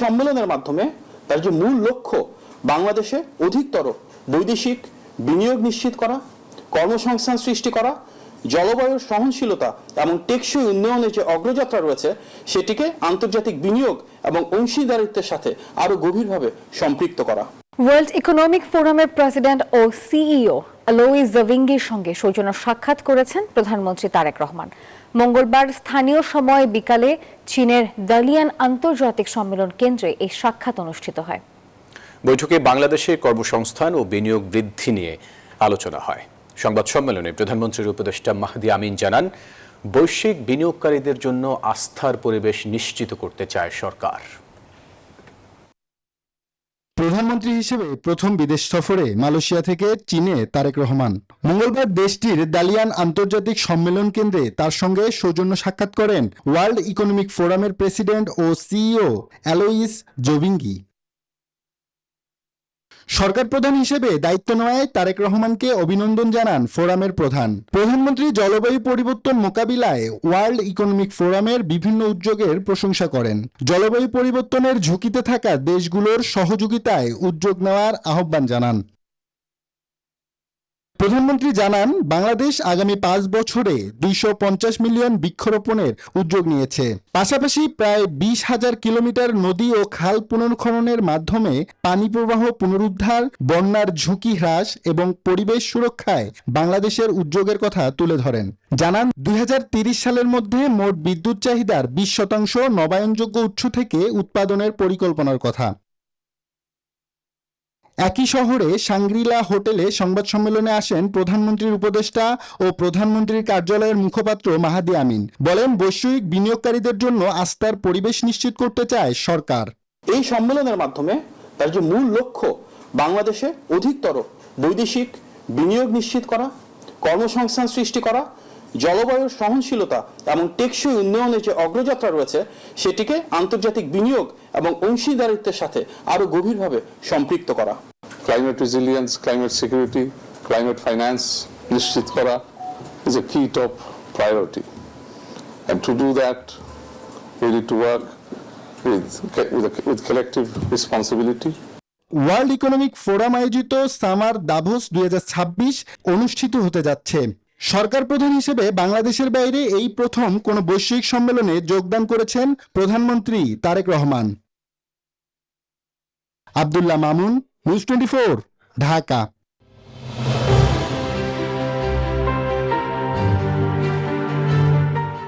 সম্মেলনের মাধ্যমে তার যে মূল লক্ষ্য বাংলাদেশে অধিকতর বৈদেশিক বিনিয়োগ নিশ্চিত করা, কর্মসংস্থান সৃষ্টি করা, জলবায়ুর সহনশীলতা এবং টেকসই উন্নয়নের যে অগ্রযাত্রা রয়েছে সেটিকে আন্তর্জাতিক বিনিয়োগ এবং অংশীদারিত্বের সাথে আরো গভীরভাবে সম্পৃক্ত করা। ওয়ার্ল্ড ইকোনমিক ফোরামের প্রেসিডেন্ট ও সিইও অ্যালোইস জাভিঙ্গির সঙ্গে সৌজন্য সাক্ষাৎ করেছেন প্রধানমন্ত্রী তারেক রহমান। মঙ্গলবার স্থানীয় সময় বিকালে চীনের দালিয়ান আন্তর্জাতিক সম্মেলন কেন্দ্রে এই সাক্ষাৎ অনুষ্ঠিত হয়। বৈঠকে বাংলাদেশের কর্মসংস্থান ও বিনিয়োগ বৃদ্ধি নিয়ে আলোচনা হয়। সংবাদ সম্মেলনে প্রধানমন্ত্রীর উপদেষ্টা মাহদি আমিন জানান, বৈশ্বিক বিনিয়োগকারীদের জন্য আস্থার পরিবেশ নিশ্চিত করতে চায় সরকার। প্রধানমন্ত্রী হিসেবে প্রথম বিদেশ সফরে মালয়েশিয়া থেকে চীনে তারেক রহমান। মঙ্গলবার দেশটির দালিয়ান আন্তর্জাতিক সম্মেলন কেন্দ্রে তার সঙ্গে সৌজন্য সাক্ষাৎ করেন ওয়ার্ল্ড ইকোনমিক ফোরামের প্রেসিডেন্ট ও সিইও অ্যালোইস জাভিঙ্গি। সরকার প্রধান হিসেবে দায়িত্ব নেওয়ায় তারেক রহমানকে অভিনন্দন জানান ফোরামের প্রধান। প্রধানমন্ত্রী জলবায়ু পরিবর্তন মোকাবিলায় ওয়ার্ল্ড ইকোনমিক ফোরামের বিভিন্ন উদ্যোগের প্রশংসা করেন। জলবায়ু পরিবর্তনের ঝুঁকিতে থাকা দেশগুলোর সহযোগিতায় উদ্যোগ নেওয়ার আহ্বান জানান। প্রধানমন্ত্রী জানান, বাংলাদেশ আগামী 5 বছরে 250 মিলিয়ন বৃক্ষরোপণের উদ্যোগ নিয়েছে। পাশাপাশি প্রায় 20,000 কিলোমিটার নদী ও খাল পুনর্খননের মাধ্যমে পানি প্রবাহ পুনরুদ্ধার, বন্যার ঝুঁকি হ্রাস এবং পরিবেশ সুরক্ষায় বাংলাদেশের উদ্যোগের কথা তুলে ধরেন। জানান, 2030 সালের মধ্যে মোট বিদ্যুৎ চাহিদার 20% নবায়নযোগ্য উৎস থেকে উৎপাদনের পরিকল্পনার কথা। একই শহরে সাংগ্রিলা হোটেলে সংবাদ সম্মেলনে আসেন প্রধানমন্ত্রীর উপদেষ্টা ও প্রধানমন্ত্রীর কার্যালয়ের মুখপাত্র মাহদি আমিন। বলেন, বৈশ্বিক বিনিয়োগকারীদের জন্য আস্থার পরিবেশ নিশ্চিত করতে চায় সরকার। এই সম্মেলনের মাধ্যমে তার যে মূল লক্ষ্য বাংলাদেশে অধিকতর বৈদেশিক বিনিয়োগ নিশ্চিত করা, কর্মসংস্থান সৃষ্টি করা, জলবায়ুর সহনশীলতা এবং টেকসই উন্নয়নের যে অগ্রযাত্রা রয়েছে সেটিকে আন্তর্জাতিক বিনিয়োগ এবং অংশীদারিত্বের সাথে আরো গভীরভাবে সম্পৃক্ত করা। Climate resilience, climate security, climate finance নিশ্চিত করা is a key top priority. And to do that, we need to work with collective responsibility. World economic forum আয়োজিত সামার দাভোস 2026 অনুষ্ঠিত হতে যাচ্ছে। সরকার প্রধান হিসেবে বাংলাদেশের বাইরে এই প্রথম কোনো বৈশ্বিক সম্মেলনে যোগদান করেছেন প্রধানমন্ত্রী তারেক রহমান। আব্দুল্লাহ মামুন, নিউজ 24, ঢাকা।